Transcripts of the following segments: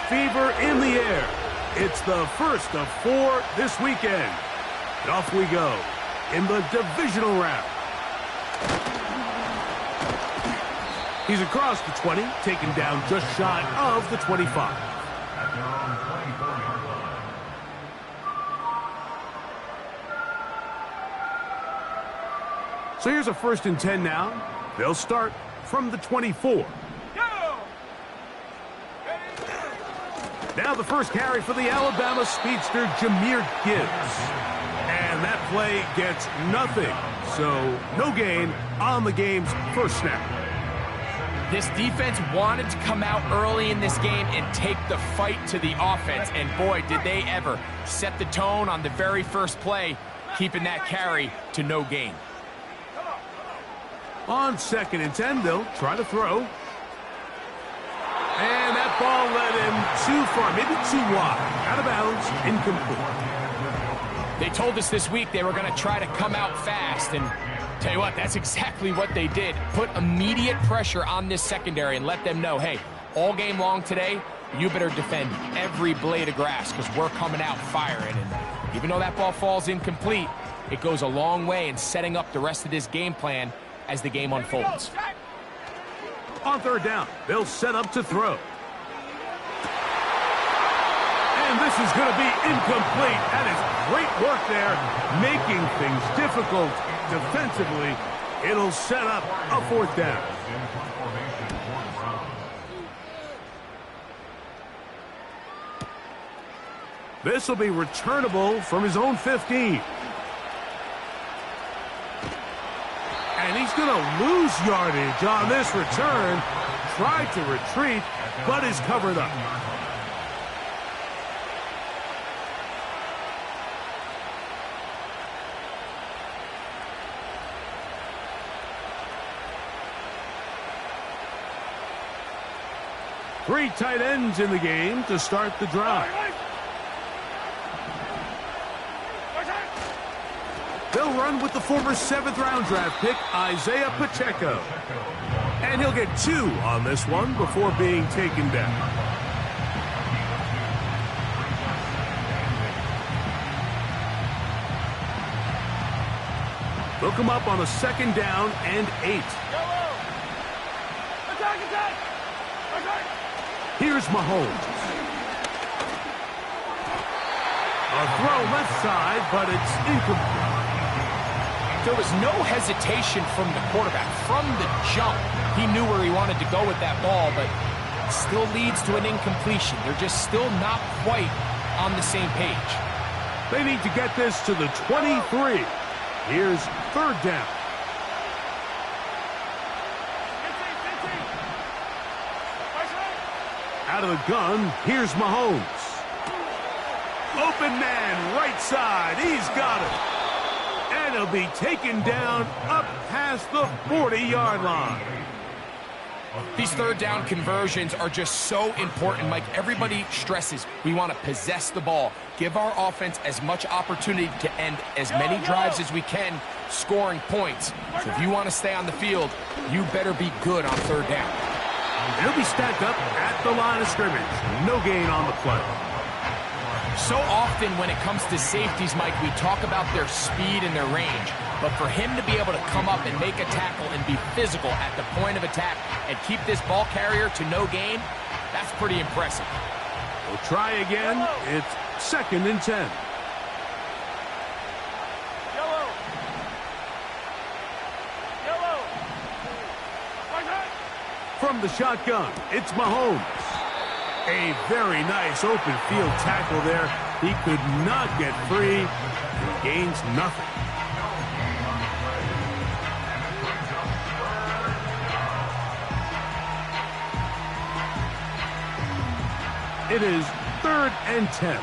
fever in the air. It's the first of 4 this weekend. And off we go in the divisional round. He's across the 20, taken down just shy of the 25. So here's a 1st and 10 now. They'll start from the 24. Now the first carry for the Alabama speedster, Jahmyr Gibbs. And that play gets nothing. So no gain on the game's first snap. This defense wanted to come out early in this game and take the fight to the offense. And boy, did they ever set the tone on the very first play, keeping that carry to no gain. On 2nd and 10, they'll try to throw. And that ball led him too far, maybe too wide. Out of bounds, incomplete. They told us this week they were going to try to come out fast. And tell you what, that's exactly what they did. Put immediate pressure on this secondary and let them know, hey, all game long today, you better defend every blade of grass because we're coming out firing. And even though that ball falls incomplete, it goes a long way in setting up the rest of this game plan as the game unfolds. On 3rd down, they'll set up to throw. And this is going to be incomplete. That is great work there, making things difficult defensively. It'll set up a 4th down. This will be returnable from his own 15. And he's going to lose yardage on this return. Tried to retreat, but is covered up. Three tight ends in the game to start the drive. They'll run with the former 7th-round draft pick, Isaiah Pacheco. And he'll get 2 on this one before being taken down. They'll come up on a 2nd down and 8. Here's Mahomes. A throw left side, but it's incomplete. There was no hesitation from the quarterback. From the jump, he knew where he wanted to go with that ball, but it still leads to an incompletion. They're just still not quite on the same page. They need to get this to the 23. Here's 3rd down. Out of the gun, here's Mahomes. Open man, right side. He's got it. And he'll be taken down up past the 40-yard line. These 3rd down conversions are just so important, Mike. Everybody stresses we want to possess the ball, give our offense as much opportunity to end as many drives as we can, scoring points. So if you want to stay on the field, you better be good on 3rd down. They'll be stacked up at the line of scrimmage. No gain on the play. So often when it comes to safeties, Mike, we talk about their speed and their range. But for him to be able to come up and make a tackle and be physical at the point of attack and keep this ball carrier to no gain, that's pretty impressive. We'll try again. It's 2nd and 10. From the shotgun, it's Mahomes. A very nice open field tackle there. He could not get free and gains nothing. It is 3rd and 10.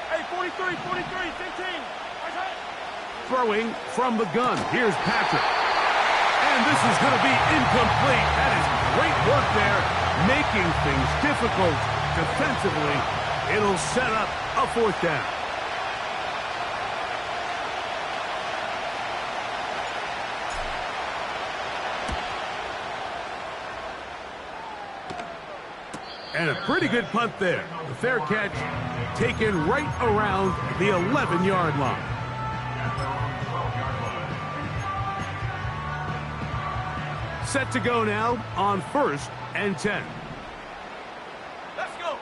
Hey, 43, 15. Throwing from the gun. Here's Patrick. And this is going to be incomplete. That is great work there, making things difficult defensively. It'll set up a 4th down. And a pretty good punt there. The fair catch taken right around the 11-yard line. Set to go now on 1st and 10. Let's go.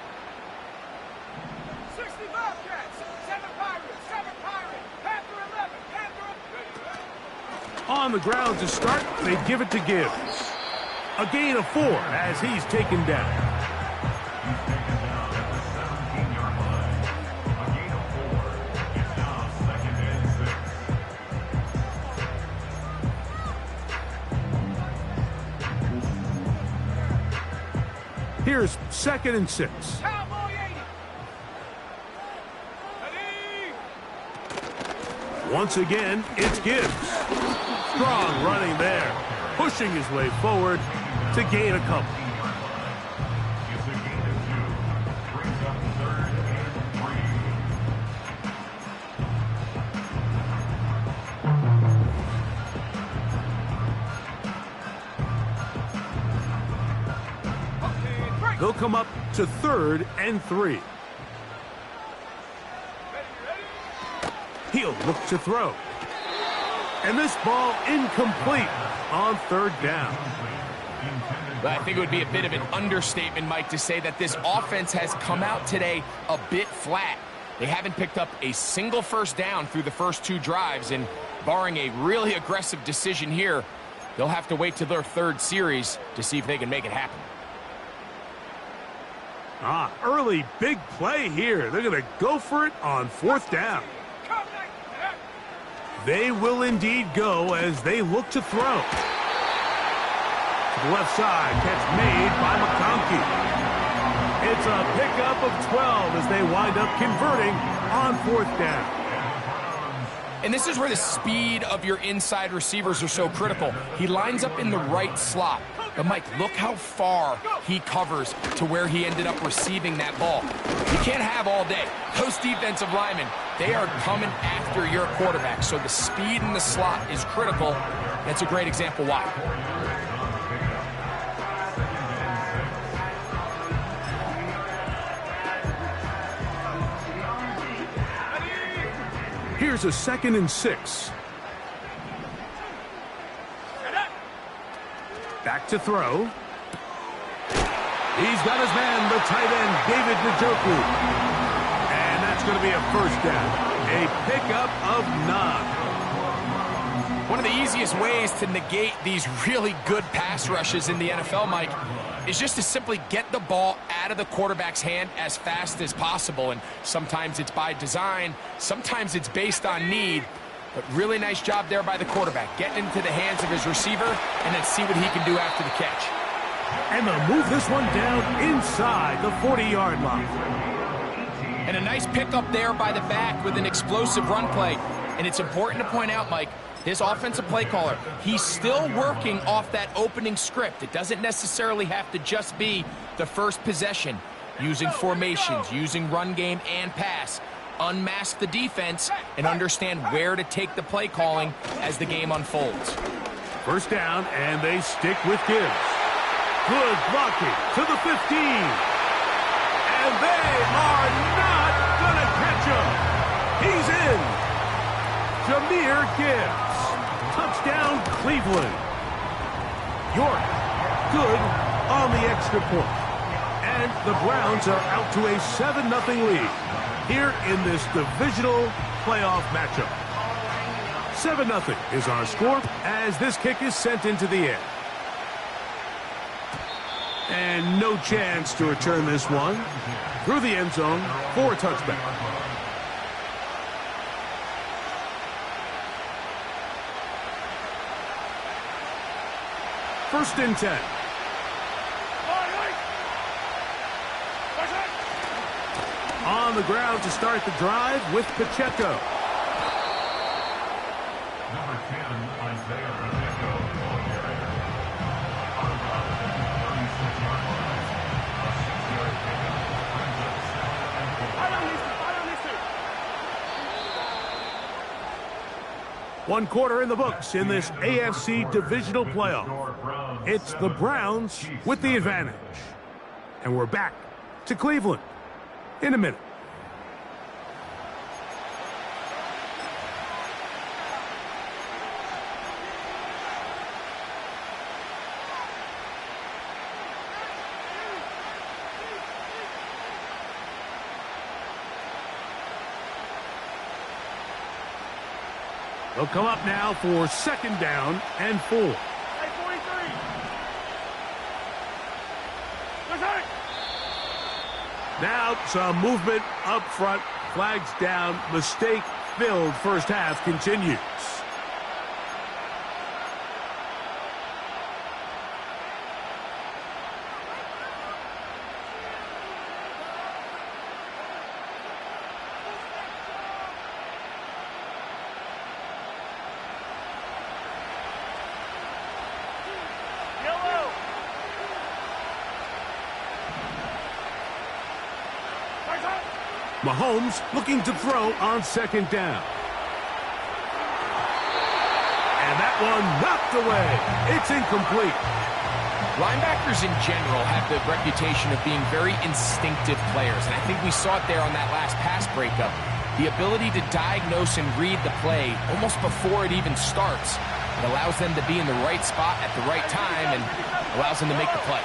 65 Cats, 7 Pirates, 7 Pirates, Panther 11, Panther. On the ground to start, they give it to Gibbs. A gain of 4 as he's taken down. Here's 2nd and 6. Cowboy 80. Once again, it's Gibbs. Strong running there, pushing his way forward to gain a couple. They'll come up to 3rd and 3. He'll look to throw. And this ball incomplete on 3rd down. I think it would be a bit of an understatement, Mike, to say that this offense has come out today a bit flat. They haven't picked up a single 1st down through the first 2 drives, and barring a really aggressive decision here, they'll have to wait till their 3rd series to see if they can make it happen. Early big play here. They're going to go for it on 4th down. They will indeed go as they look to throw. To the left side, catch made by McConkey. It's a pickup of 12 as they wind up converting on 4th down. And this is where the speed of your inside receivers are so critical. He lines up in the right slot. But, Mike, look how far he covers to where he ended up receiving that ball. You can't have all day. Those defensive linemen, they are coming after your quarterback. So the speed in the slot is critical. That's a great example why. Here's a 2nd and 6. Back to throw. He's got his man, the tight end, David Njoku. And that's going to be a 1st down. A pickup of 9. One of the easiest ways to negate these really good pass rushes in the NFL, Mike, is just to simply get the ball out of the quarterback's hand as fast as possible. And sometimes it's by design, sometimes it's based on need. But really nice job there by the quarterback, getting into the hands of his receiver and then see what he can do after the catch. And they'll move this one down inside the 40-yard line. And a nice pickup there by the back with an explosive run play. And it's important to point out, Mike, this offensive play caller, he's still working off that opening script. It doesn't necessarily have to just be the first possession. Using formations, using run game and pass. Unmask the defense and understand where to take the play calling as the game unfolds. 1st down, and they stick with Gibbs. Good blocking to the 15. And they are not going to catch him. He's in. Jahmyr Gibbs. Touchdown, Cleveland. York, good on the extra point. And the Browns are out to a 7-0 lead here in this divisional playoff matchup. 7-0 is our score as this kick is sent into the air. And no chance to return this one through the end zone for a touchback. First and 10. On the ground to start the drive with Pacheco. Number 10, Isaiah Pacheco. One quarter in the books in this AFC divisional playoff. It's the Browns with the advantage. And we're back to Cleveland in a minute. They'll come up now for second down and 4. Hey, 43. Now some movement up front. Flags down. Mistake-filled first half continues. Mahomes looking to throw on second down. And that one knocked away. It's incomplete. Linebackers in general have the reputation of being very instinctive players, and I think we saw it there on that last pass breakup. The ability to diagnose and read the play almost before it even starts. It allows them to be in the right spot at the right time and allows them to make the play.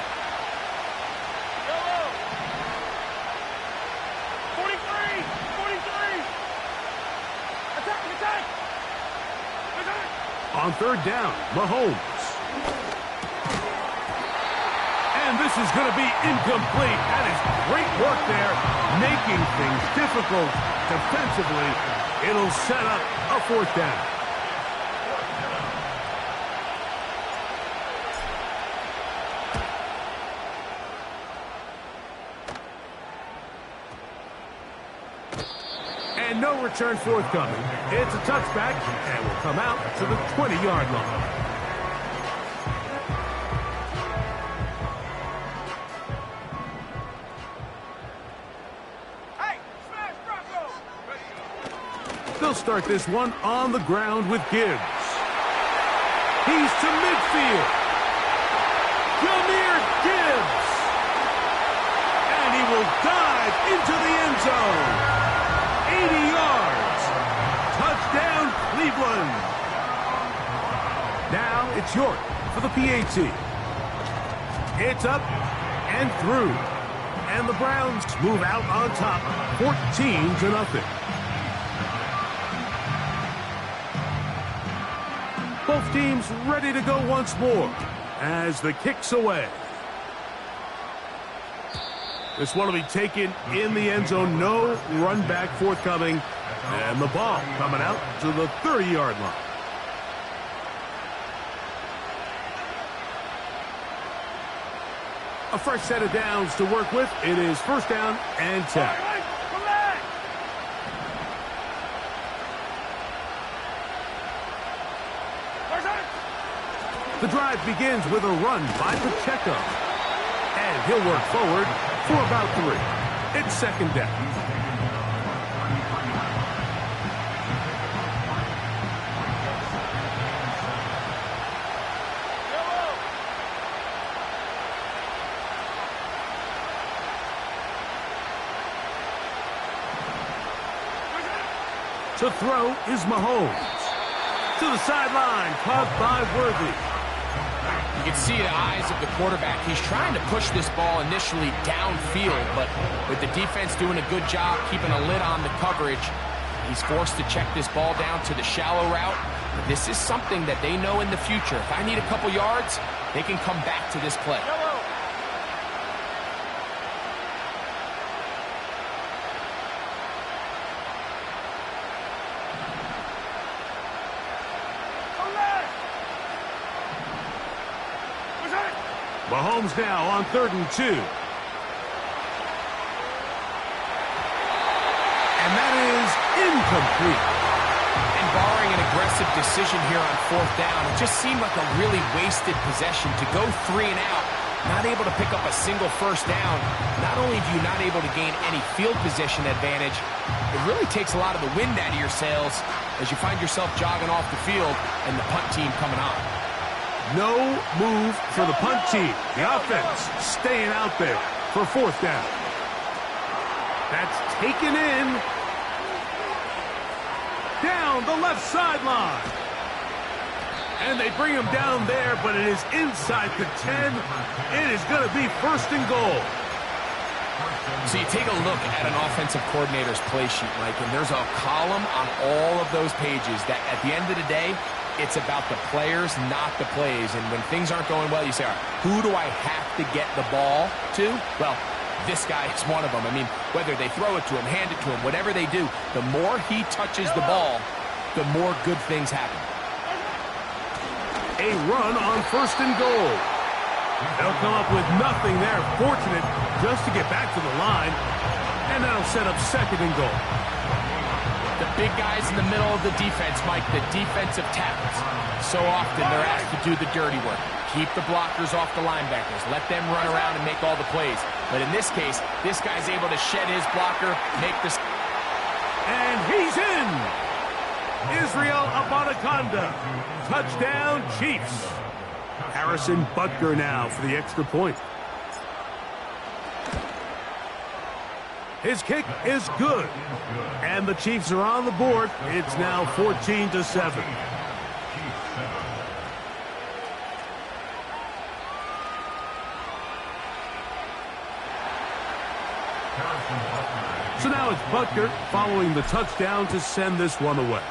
On third down, Mahomes. And this is going to be incomplete. That is great work there, making things difficult defensively. It'll set up a fourth down. And no return forthcoming. It's a touchback, and will come out to the 20-yard line. Hey, smash Bronco! They'll start this one on the ground with Gibbs. He's to midfield. Jahmyr Gibbs. And he will dive into the end zone. 80 yards. Touchdown, Cleveland. Now it's York for the PAT. It's up and through. And the Browns move out on top, 14-0. Both teams ready to go once more as the kick's away. This one will be taken in the end zone. No run back forthcoming. And the ball coming out to the 30-yard line. A fresh set of downs to work with. It is first down and 10. The drive begins with a run by Pacheco. And he'll work forward for about 3. It's second down. To throw is Mahomes. To the sideline, caught by Worthy. You can see the eyes of the quarterback. He's trying to push this ball initially downfield, but with the defense doing a good job keeping a lid on the coverage, he's forced to check this ball down to the shallow route. But this is something that they know in the future. If I need a couple yards, they can come back to this play. Mahomes now on 3rd and 2. And that is incomplete. And barring an aggressive decision here on 4th down, it just seemed like a really wasted possession to go 3 and out not able to pick up a single first down, not only do you not able to gain any field position advantage, it really takes a lot of the wind out of your sails as you find yourself jogging off the field and the punt team coming on. No move for the punt team. The offense staying out there for fourth down. That's taken in. Down the left sideline. And they bring him down there, but it is inside the 10. It is going to be first and goal. So you take a look at an offensive coordinator's play sheet, Mike, and there's a column on all of those pages that at the end of the day, it's about the players, not the plays. And when things aren't going well, you say, all right, who do I have to get the ball to? Well, this guy is one of them. I mean, whether they throw it to him, hand it to him, whatever they do, the more he touches the ball, the more good things happen. A run on first and goal. They'll come up with nothing there. Fortunate just to get back to the line. And that'll set up second and goal. The big guys in the middle of the defense, Mike, the defensive tackles. So often they're asked to do the dirty work. Keep the blockers off the linebackers. Let them run around and make all the plays. But in this case, this guy's able to shed his blocker, make this. And he's in. Israel Abanikanda. Touchdown, Chiefs. Harrison Butker now for the extra point. His kick is good. And the Chiefs are on the board. It's now 14-7. So now it's Butker following the touchdown to send this one away.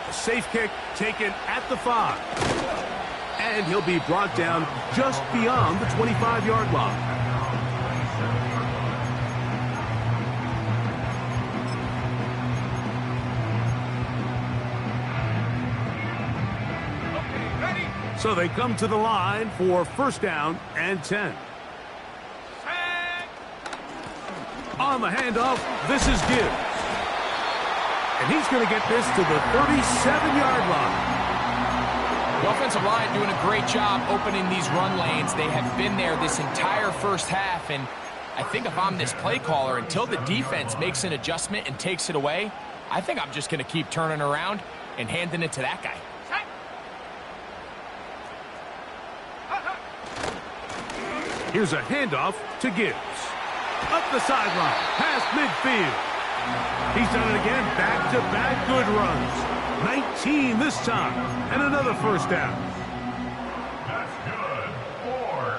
A safe kick taken at the 5. And he'll be brought down just beyond the 25-yard line. So they come to the line for first down and 10. On the handoff, this is Gibbs. And he's going to get this to the 37-yard line. The offensive line doing a great job opening these run lanes. They have been there this entire first half, and I think if I'm this play caller, until the defense makes an adjustment and takes it away, I think I'm just going to keep turning around and handing it to that guy. Here's a handoff to Gibbs. Up the sideline, past midfield. He's done it again, back-to-back good runs. 19 this time, and another first down. That's good. 4-8.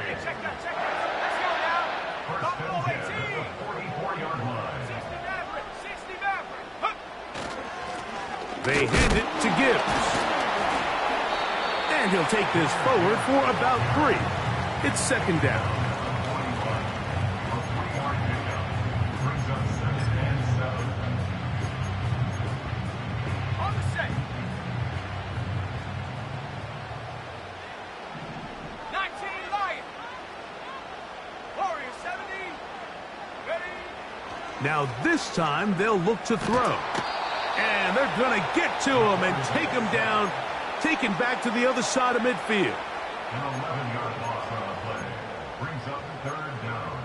Hey, check that. Let's go now. First and 10 at 18. the 44-yard line. 60 Maverick. They hand it to Gibbs. And he'll take this forward for about 3. It's second down. On the set. 19 Lion. Warrior 70. Ready. Now this time they'll look to throw. And they're going to get to him and take him down, taken back to the other side of midfield. An 11-yard loss on the play. Brings up third down.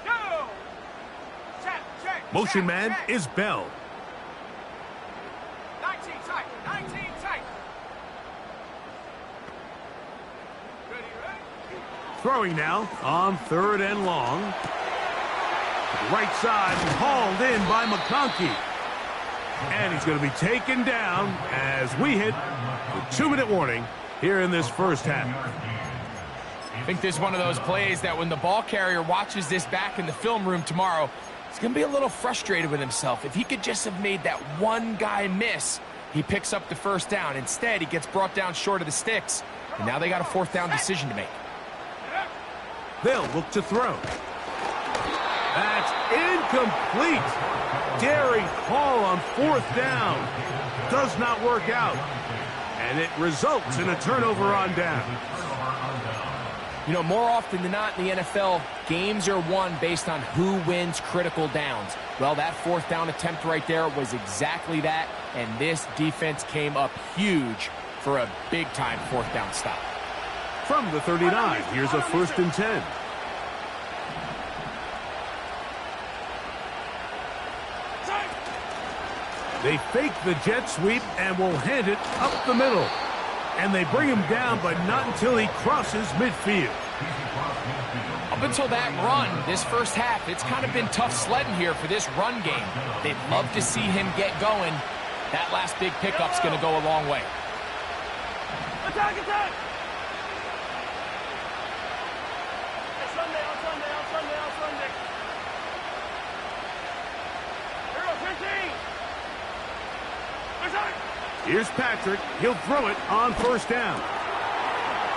Go. Check. Motion man is Bell. 19 tight. 19 tight. Ready. Throwing now on third and long. Right side hauled in by McConkey. And he's going to be taken down as we hit the 2-minute warning here in this first half. I think this is one of those plays that when the ball carrier watches this back in the film room tomorrow, he's going to be a little frustrated with himself. If he could just have made that one guy miss, he picks up the first down. Instead, he gets brought down short of the sticks, and now they got a fourth down decision to make. They'll look to throw. That's incomplete. Daring call on 4th down. Does not work out. And it results in a turnover on down. You know, more often than not in the NFL, games are won based on who wins critical downs. Well, that 4th down attempt right there was exactly that, and this defense came up huge for a big-time 4th down stop. From the 39, here's a 1st and 10. They fake the jet sweep and will hand it up the middle. And they bring him down, but not until he crosses midfield. Up until that run, this first half, it's kind of been tough sledding here for this run game. They'd love to see him get going. That last big pickup's going to go a long way. Attack, attack! Here's Patrick. He'll throw it on 1st down.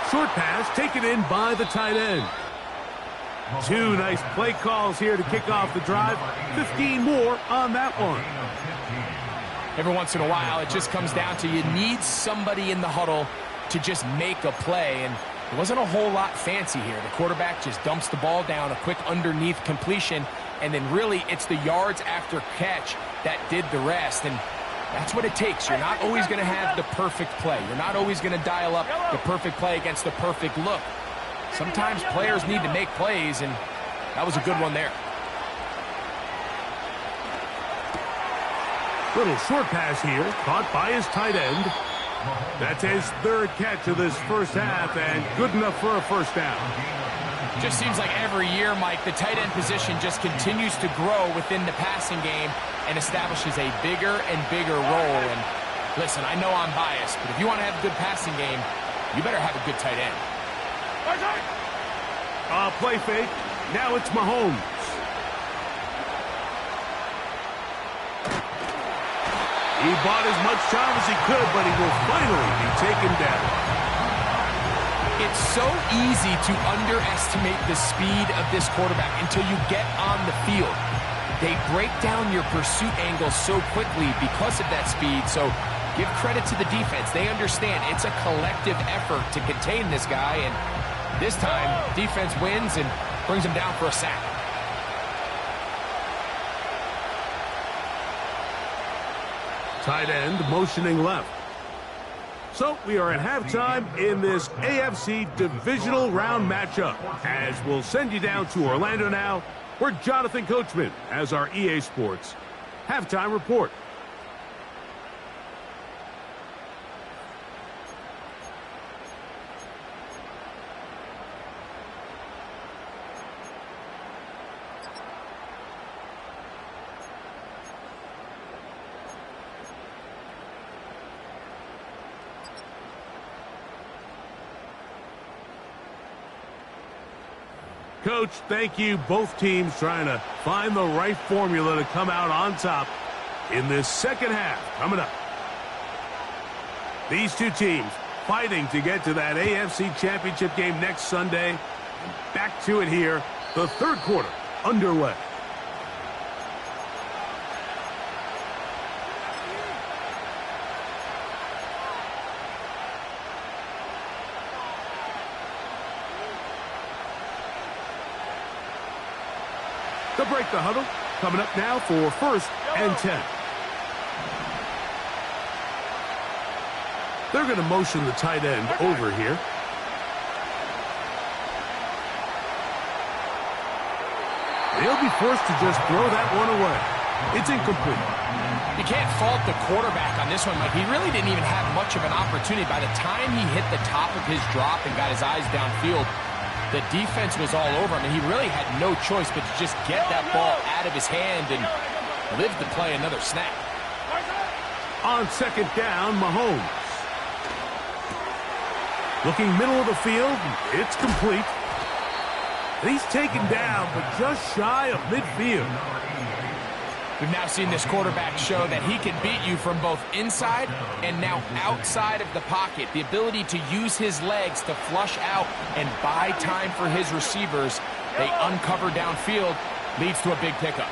Short pass taken in by the tight end. 2 nice play calls here to kick off the drive. 15 more on that one. Every once in a while, it just comes down to you need somebody in the huddle to just make a play, and it wasn't a whole lot fancy here. The quarterback just dumps the ball down, a quick underneath completion, and then really it's the yards after catch that did the rest, and that's what it takes. You're not always going to have the perfect play. You're not always going to dial up the perfect play against the perfect look. Sometimes players need to make plays, and that was a good one there. Little short pass here, caught by his tight end. That's his 3rd catch of this first half, and good enough for a 1st down. Just seems like every year, Mike, the tight end position just continues to grow within the passing game and establishes a bigger and bigger role. And listen, I know I'm biased, but if you want to have a good passing game, you better have a good tight end. Play fake. Now it's Mahomes. He bought as much time as he could, but he will finally be taken down. It's so easy to underestimate the speed of this quarterback until you get on the field. They break down your pursuit angle so quickly because of that speed, so give credit to the defense. They understand it's a collective effort to contain this guy, and this time, defense wins and brings him down for a sack. Tight end motioning left. So we are at halftime in this AFC divisional round matchup, as we'll send you down to Orlando now, where Jonathan Coachman has our EA Sports halftime report. Coach, thank you. Both teams trying to find the right formula to come out on top in this second half coming up. These two teams fighting to get to that AFC Championship game next Sunday. Back to it here, the 3rd quarter underway. To break the huddle, coming up now for 1st and 10. They're going to motion the tight end over here. They'll be forced to just throw that one away. It's incomplete. You can't fault the quarterback on this one, Mike. He really didn't even have much of an opportunity. By the time he hit the top of his drop and got his eyes downfield, the defense was all over him, and he really had no choice but to just get that ball out of his hand and live to play another snap. On 2nd down, Mahomes. Looking middle of the field, it's complete. And he's taken down, but just shy of midfield. We've now seen this quarterback show that he can beat you from both inside and now outside of the pocket. The ability to use his legs to flush out and buy time for his receivers. They uncover downfield, Leads to a big pickup.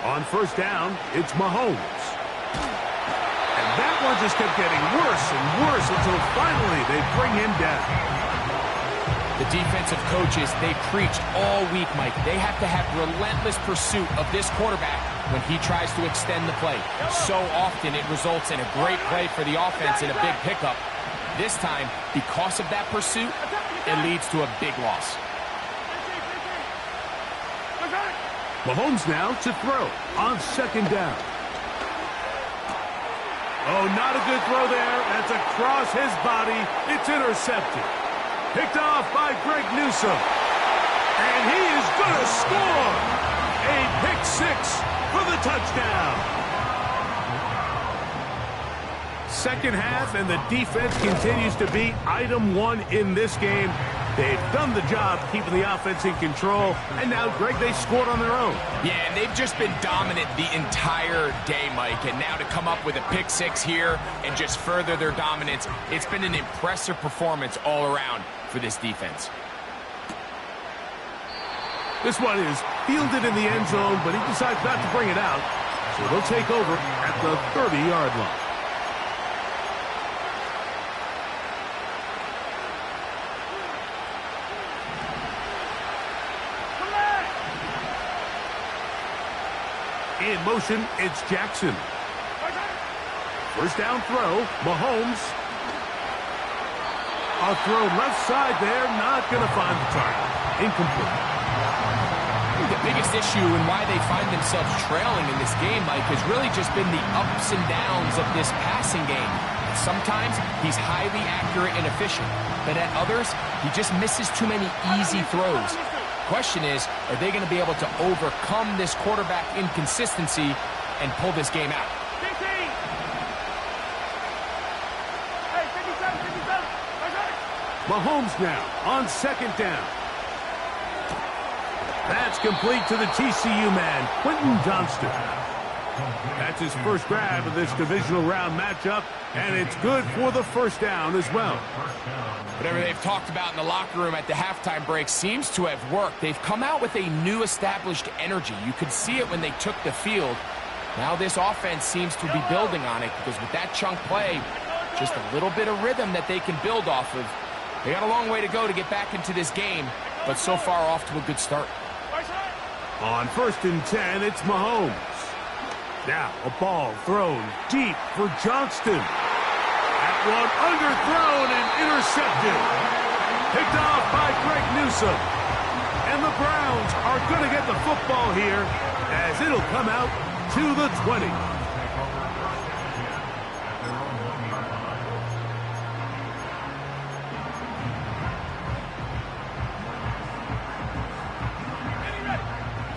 On first down, it's Mahomes. And that one just kept getting worse and worse until finally they bring him down. The defensive coaches, they preached all week, Mike. They have to have relentless pursuit of this quarterback when he tries to extend the play. So often it results in a great play for the offense and a big pickup. This time, because of that pursuit, it leads to a big loss. Mahomes now to throw on second down. Oh, not a good throw there. That's across his body. It's intercepted. Picked off by Greg Newsome. And he is going to score. A pick six for the touchdown. Second half, and the defense continues to be item one in this game. They've done the job keeping the offense in control, and now, Greg, they scored on their own. Yeah, and they've just been dominant the entire day, Mike, and now to come up with a pick six here and just further their dominance, it's been an impressive performance all around for this defense. This one is fielded in the end zone, but he decides not to bring it out, so they'll take over at the 30-yard line. In motion, it's Jackson. First down throw, Mahomes. A throw left side there, not going to find the target. Incomplete. The biggest issue and why they find themselves trailing in this game, Mike, has really just been the ups and downs of this passing game. Sometimes he's highly accurate and efficient, but at others, he just misses too many easy throws. Question is, are they going to be able to overcome this quarterback inconsistency and pull this game out? Mahomes now on second down. That's complete to the TCU man, Quentin Johnston. That's his first grab of this divisional round matchup, and it's good for the first down as well. Whatever they've talked about in the locker room at the halftime break seems to have worked. They've come out with a new established energy. You could see it when they took the field. Now this offense seems to be building on it because with that chunk play, just a little bit of rhythm that they can build off of. They got a long way to go to get back into this game, but so far off to a good start. On first and 10, it's Mahomes. Now a ball thrown deep for Johnston. That one underthrown and intercepted. Picked off by Greg Newsome. And the Browns are going to get the football here as it'll come out to the 20.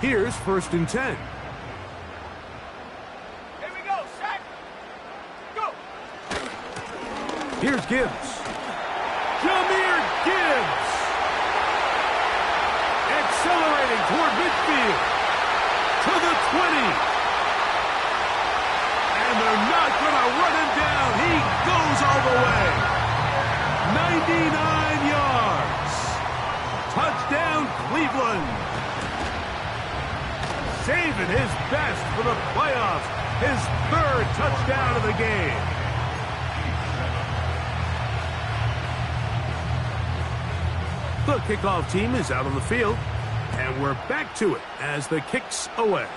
Here's first and 10. Here we go, set, go. Here's Gibbs. Jahmyr Gibbs. Accelerating toward midfield. To the 20. And they're not going to run him down. He goes all the way. 99 yards. Touchdown, Cleveland. Saving his best for the playoffs. His third touchdown of the game. The kickoff team is out on the field, and we're back to it as the kick's away.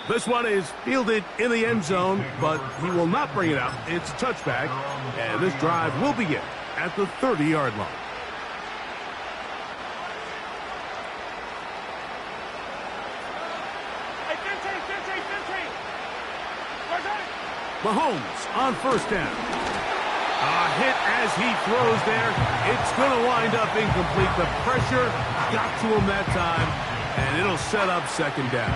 This one is fielded in the end zone, but he will not bring it out. It's a touchback, and this drive will begin at the 30-yard line. Mahomes on first down. A hit as he throws there. It's going to wind up incomplete. The pressure got to him that time, and it'll set up second down.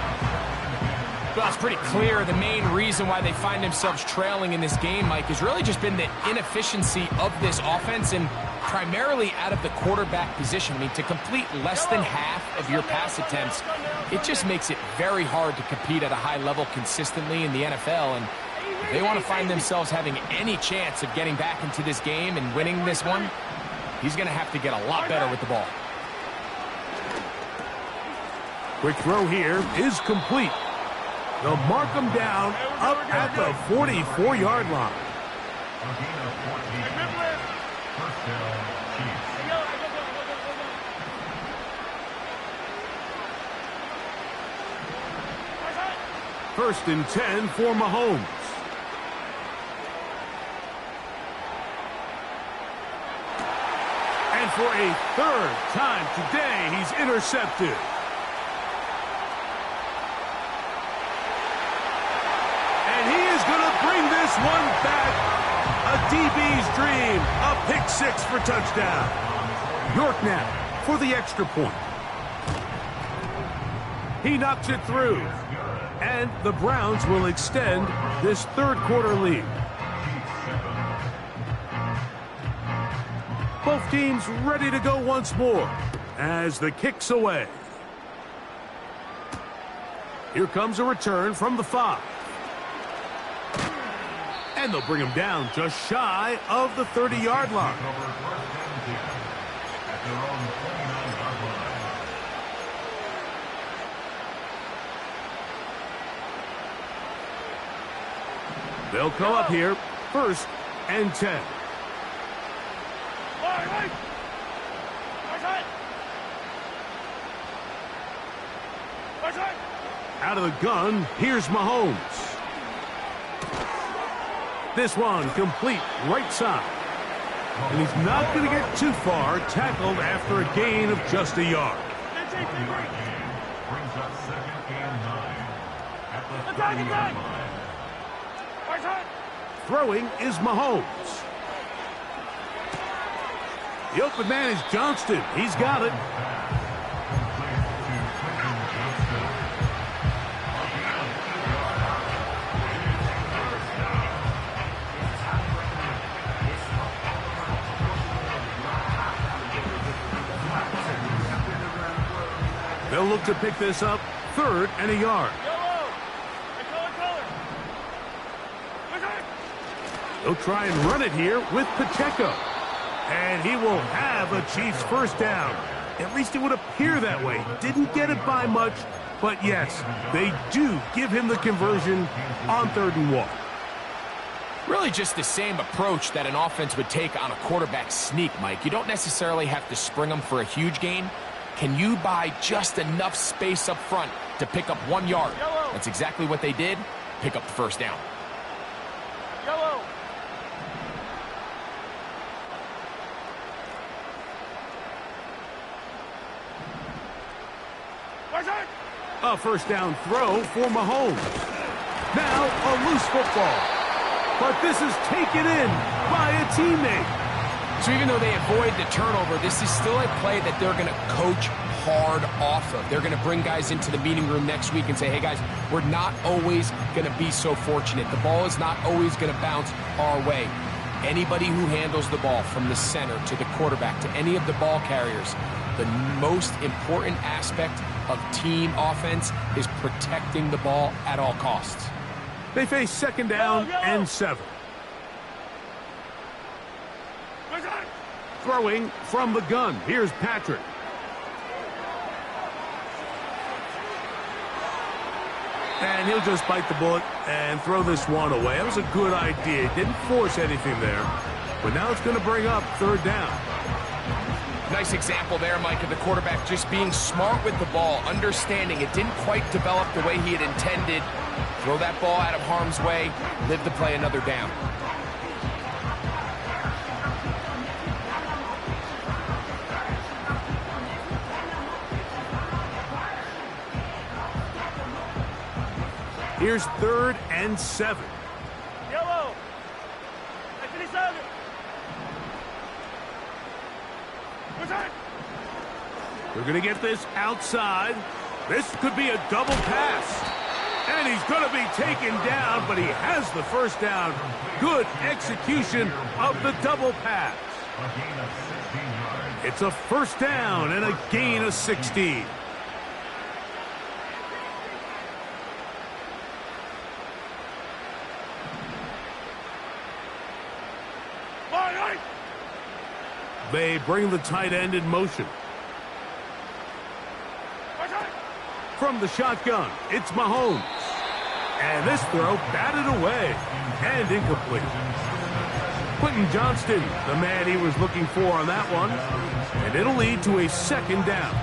Well, it's pretty clear the main reason why they find themselves trailing in this game, Mike, has really just been the inefficiency of this offense and primarily out of the quarterback position. I mean, to complete less than half of your pass attempts, it just makes it very hard to compete at a high level consistently in the NFL. And If they want to find themselves having any chance of getting back into this game and winning this one, he's going to have to get a lot better with the ball. Quick throw here is complete. They'll mark him down up at the 44-yard line. First down, Chiefs. First and 10 for Mahomes. And for a third time today, he's intercepted. And he is going to bring this one back. A DB's dream. A pick-6 for touchdown. York now for the extra point. He knocks it through. And the Browns will extend this third-quarter lead. Both teams ready to go once more as the kick's away. Here comes a return from the 5. And they'll bring him down just shy of the 30-yard line. They'll come up here, first and 10. Out of the gun, here's Mahomes. This one complete right side. And he's not going to get too far, tackled after a gain of just a yard. Brings up second and 9 at the 30-yard line. Throwing is Mahomes. The open man is Johnston. He's got it. They'll look to pick this up, third and a yard. They'll try and run it here with Pacheco. And he will have a Chiefs first down. At least it would appear that way. Didn't get it by much, but yes, they do give him the conversion on 3rd and 1. Really just the same approach that an offense would take on a quarterback sneak, Mike. You don't necessarily have to spring them for a huge gain. Can you buy just enough space up front to pick up 1 yard? That's exactly what they did. Pick up the first down. A first down throw for Mahomes. Now a loose football. But this is taken in by a teammate. So even though they avoid the turnover, this is still a play that they're going to coach hard off of. They're going to bring guys into the meeting room next week and say, hey guys, we're not always going to be so fortunate. The ball is not always going to bounce our way. Anybody who handles the ball from the center to the quarterback to any of the ball carriers, the most important aspect of team offense is protecting the ball at all costs. They face second down and 7. Throwing from the gun. Here's Patrick. And he'll just bite the bullet and throw this one away. That was a good idea. Didn't force anything there. But now it's going to bring up 3rd down. Nice example there, Mike, of the quarterback just being smart with the ball, understanding it didn't quite develop the way he had intended. Throw that ball out of harm's way, live to play another down. Here's 3rd and 7. We're going to get this outside. This could be a double pass. And he's going to be taken down, but he has the first down. Good execution of the double pass. It's a first down and a gain of 16. They bring the tight end in motion. From the shotgun, it's Mahomes. And this throw batted away and incomplete. Quentin Johnston, the man he was looking for on that one. And it'll lead to a second down.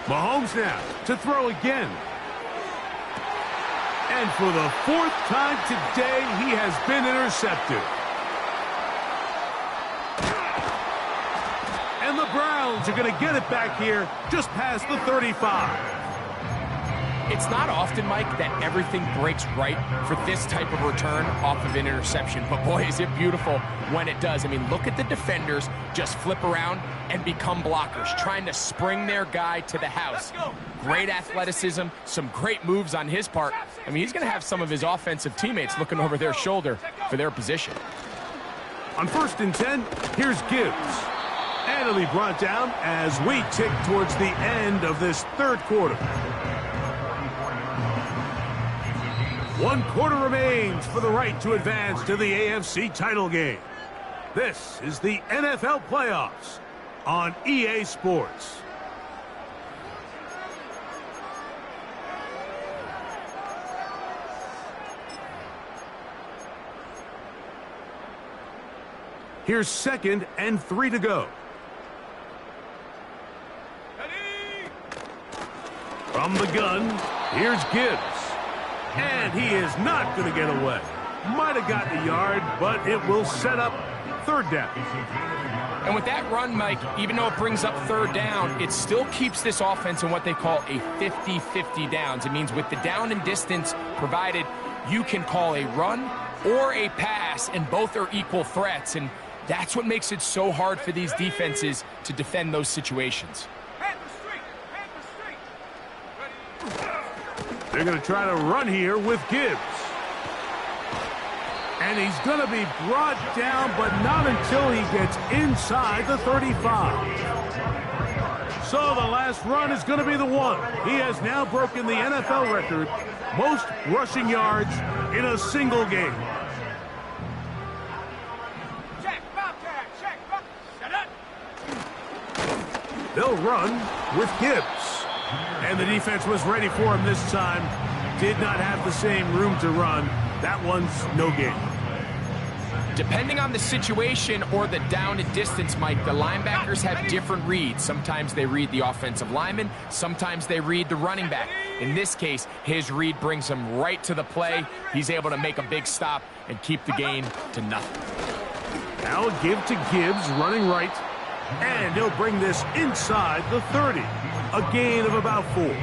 Mahomes now to throw again. And for the fourth time today, he has been intercepted. And the Browns are going to get it back here just past the 35. It's not often, Mike, that everything breaks right for this type of return off of an interception. But, boy, is it beautiful when it does. I mean, look at the defenders just flip around and become blockers, trying to spring their guy to the house. Great athleticism, some great moves on his part. I mean, he's going to have some of his offensive teammates looking over their shoulder for their position. On 1st and 10, here's Gibbs. And it'll be brought down as we tick towards the end of this third quarter. 1 quarter remains for the right to advance to the AFC title game. This is the NFL playoffs on EA Sports. Here's 2nd and 3 to go. From the gun, here's Gibbs. And he is not going to get away. Might have gotten a yard, but it will set up 3rd down. And with that run, Mike, even though it brings up 3rd down, it still keeps this offense in what they call a 50-50 downs. It means with the down and distance provided, you can call a run or a pass, and both are equal threats. And that's what makes it so hard for these defenses to defend those situations. They're going to try to run here with Gibbs. And he's going to be brought down, but not until he gets inside the 35. So the last run is going to be the one. He has now broken the NFL record, most rushing yards in a single game. They'll run with Gibbs. And the defense was ready for him this time. Did not have the same room to run. That one's no gain. Depending on the situation or the down and distance, Mike, the linebackers have different reads. Sometimes they read the offensive lineman. Sometimes they read the running back. In this case, his read brings him right to the play. He's able to make a big stop and keep the gain to nothing. Now a give to Gibbs, running right. And he'll bring this inside the 30. A gain of about 4.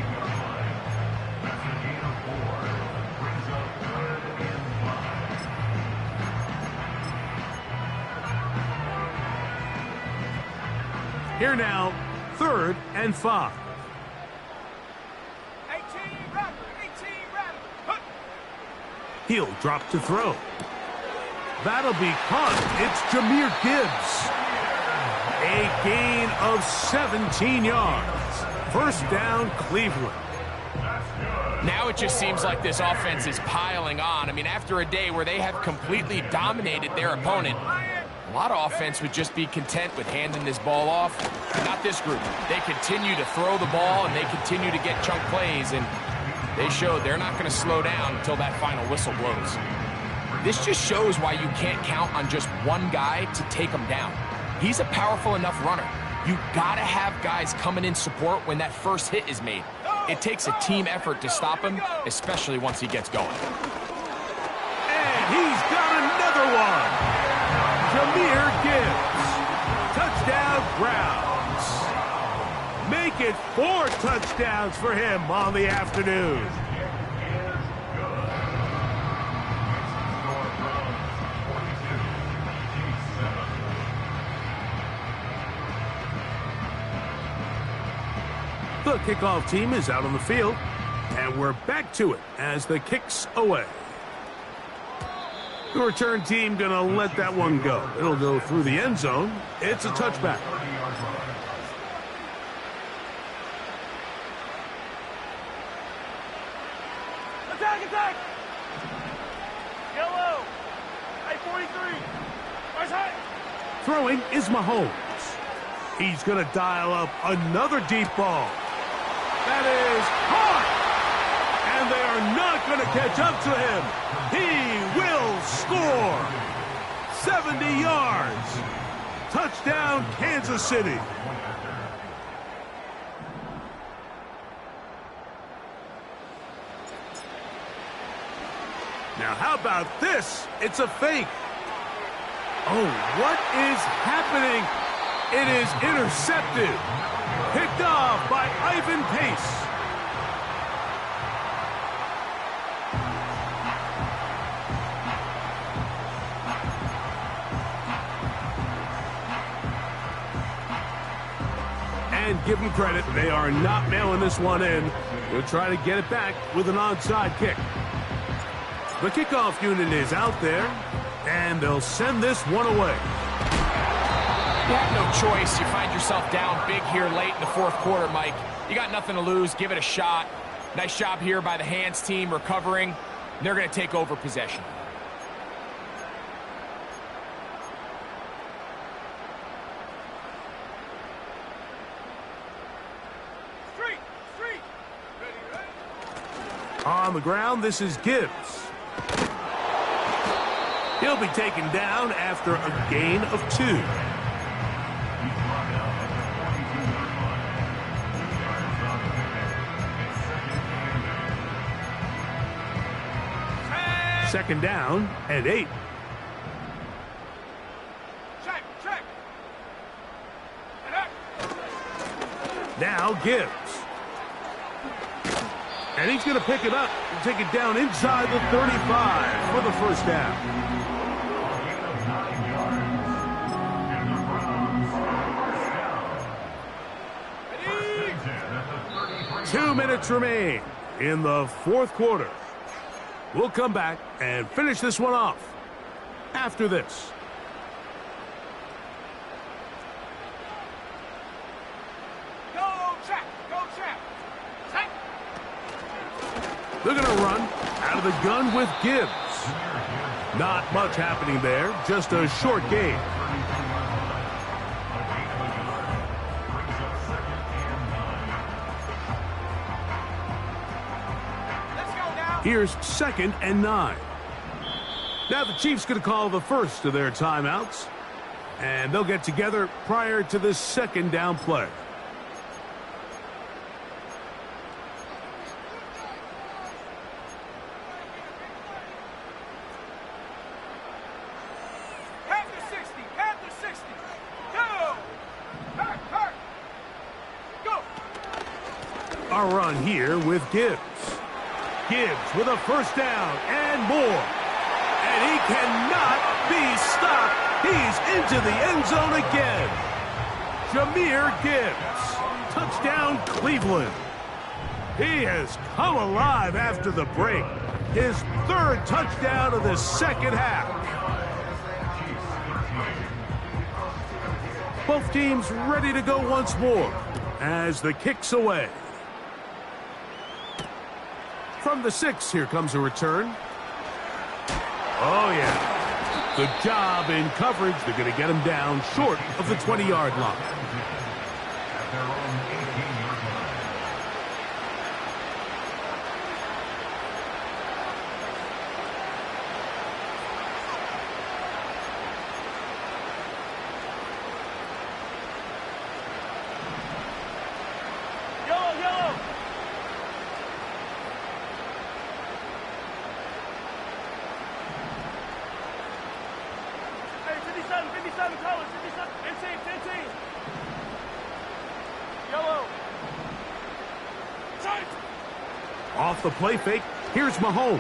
Here now, 3rd and 5. 18 run. He'll drop to throw. That'll be caught. It's Jahmyr Gibbs. A gain of 17 yards. 1st down, Cleveland. Now it just seems like this offense is piling on. I mean, after a day where they have completely dominated their opponent, a lot of offense would just be content with handing this ball off. Not this group. They continue to throw the ball, and they continue to get chunk plays, and they showed they're not going to slow down until that final whistle blows. This just shows why you can't count on just one guy to take him down. He's a powerful enough runner. You got to have guys coming in support when that first hit is made. It takes a team effort to stop him, especially once he gets going. And he's got another one. Jahmyr Gibbs. Touchdown, Browns. Make it 4 touchdowns for him on the afternoon. The kickoff team is out on the field, and we're back to it as the kick's away. The return team going to let that one go. It'll go through the end zone. It's a touchback. Attack, attack! Yellow! Hey, 43! Where's high? Throwing is Mahomes. He's going to dial up another deep ball. That is hard! And they are not going to catch up to him. He will score. 70 yards. Touchdown, Kansas City. Now, how about this? It's a fake. Oh, what is happening? It is intercepted. Picked off by Ivan Pace. And give them credit, they are not mailing this one in. They'll try to get it back with an onside kick. The kickoff unit is out there, and they'll send this one away. You have no choice. You find yourself down big here late in the fourth quarter, Mike. You got nothing to lose. Give it a shot. Nice job here by the hands team recovering. They're going to take over possession. On the ground, this is Gibbs. He'll be taken down after a gain of 2. Second down and 8. Check, check. Now Gibbs. And he's going to pick it up and take it down inside the 35 for the first down. Ready? 2 minutes remain in the fourth quarter. We'll come back and finish this one off after this. Go, check, go, check. Check. They're going to run out of the gun with Gibbs. Not much happening there, just a short gain. Here's 2nd and 9. Now the Chiefs going to call the first of their timeouts, and they'll get together prior to the second down play. Panther 60, Panther 60. Go! Hurt, hurt. Go! A run here with Gibbs. Gibbs with a first down and more. And he cannot be stopped. He's into the end zone again. Jahmyr Gibbs. Touchdown, Cleveland. He has come alive after the break. His 3rd touchdown of the second half. Both teams ready to go once more as the kick's away. From the 6, here comes a return. Oh, yeah. Good job in coverage. They're going to get him down short of the 20-yard line. At their own 18-yard line. Yellow, yellow. Hey, 57, 57 colors, 57, 15, 15. Yellow. Charge. Off the play fake, here's Mahomes.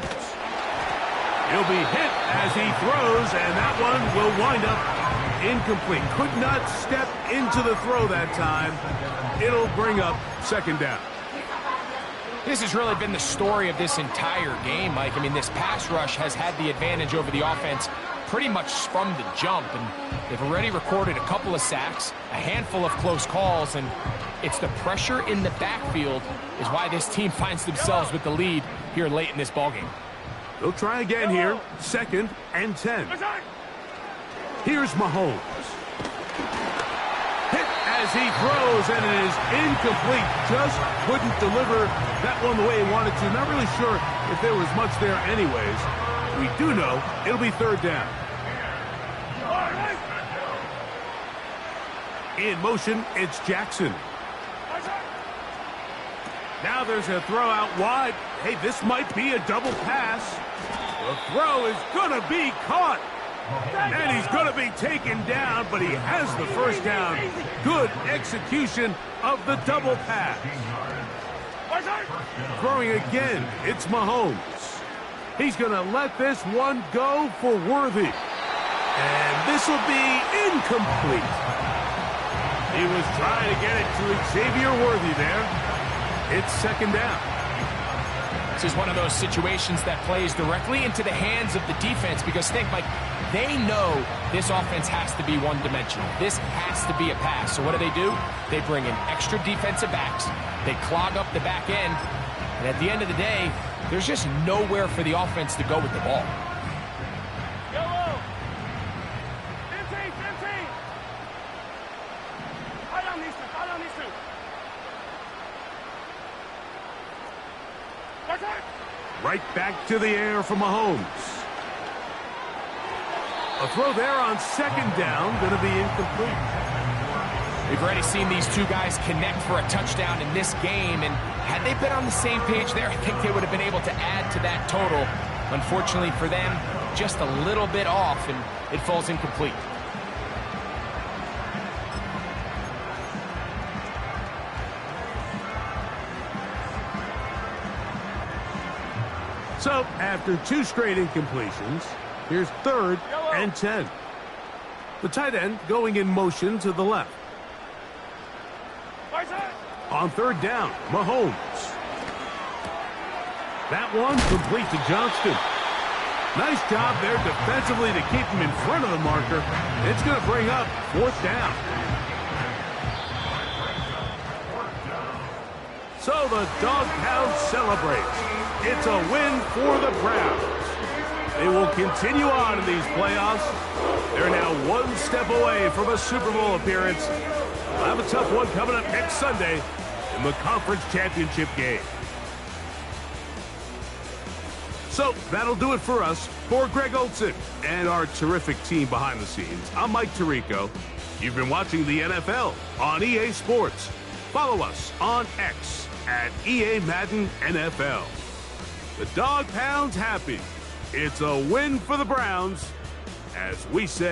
He'll be hit as he throws, and that one will wind up incomplete. Could not step into the throw that time. It'll bring up second down. This has really been the story of this entire game, Mike. I mean, this pass rush has had the advantage over the offense pretty much from the jump, and they've already recorded a couple of sacks, a handful of close calls, and It's the pressure in the backfield is why this team finds themselves with the lead here late in this ballgame. They'll try again here. 2nd and 10. Here's Mahomes. Hit as he throws, and it is incomplete. Just couldn't deliver that one the way he wanted to. Not really sure if there was much there anyways. We do know it'll be 3rd down. In motion, it's Jackson. Now there's a throw out wide. Hey, this might be a double pass. The throw is going to be caught. And he's going to be taken down, but he has the 1st down. Good execution of the double pass. Throwing again, it's Mahomes. He's going to let this one go for Worthy. And this will be incomplete. He was trying to get it to Xavier Worthy there. It's 2nd down. This is one of those situations that plays directly into the hands of the defense because think, like, they know this offense has to be one-dimensional. This has to be a pass. So what do? They bring in extra defensive backs. They clog up the back end. And at the end of the day, there's just nowhere for the offense to go with the ball. Right back to the air for Mahomes. A throw there on 2nd down, going to be incomplete. We've already seen these two guys connect for a touchdown in this game, and had they been on the same page there, I think they would have been able to add to that total. Unfortunately for them, just a little bit off, and it falls incomplete. So, after 2 straight incompletions, here's 3rd and 10. The tight end going in motion to the left. On 3rd down, Mahomes. That one complete to Johnston. Nice job there defensively to keep him in front of the marker. It's going to bring up 4th down. So the Dog Pound celebrates. It's a win for the Browns. They will continue on in these playoffs. They're now 1 step away from a Super Bowl appearance. We'll have a tough one coming up next Sunday in the conference championship game. So that'll do it for us. For Greg Olson and our terrific team behind the scenes, I'm Mike Tirico. You've been watching the NFL on EA Sports. Follow us on X at EA Madden NFL. The Dog Pound's happy. It's a win for the Browns, as we say.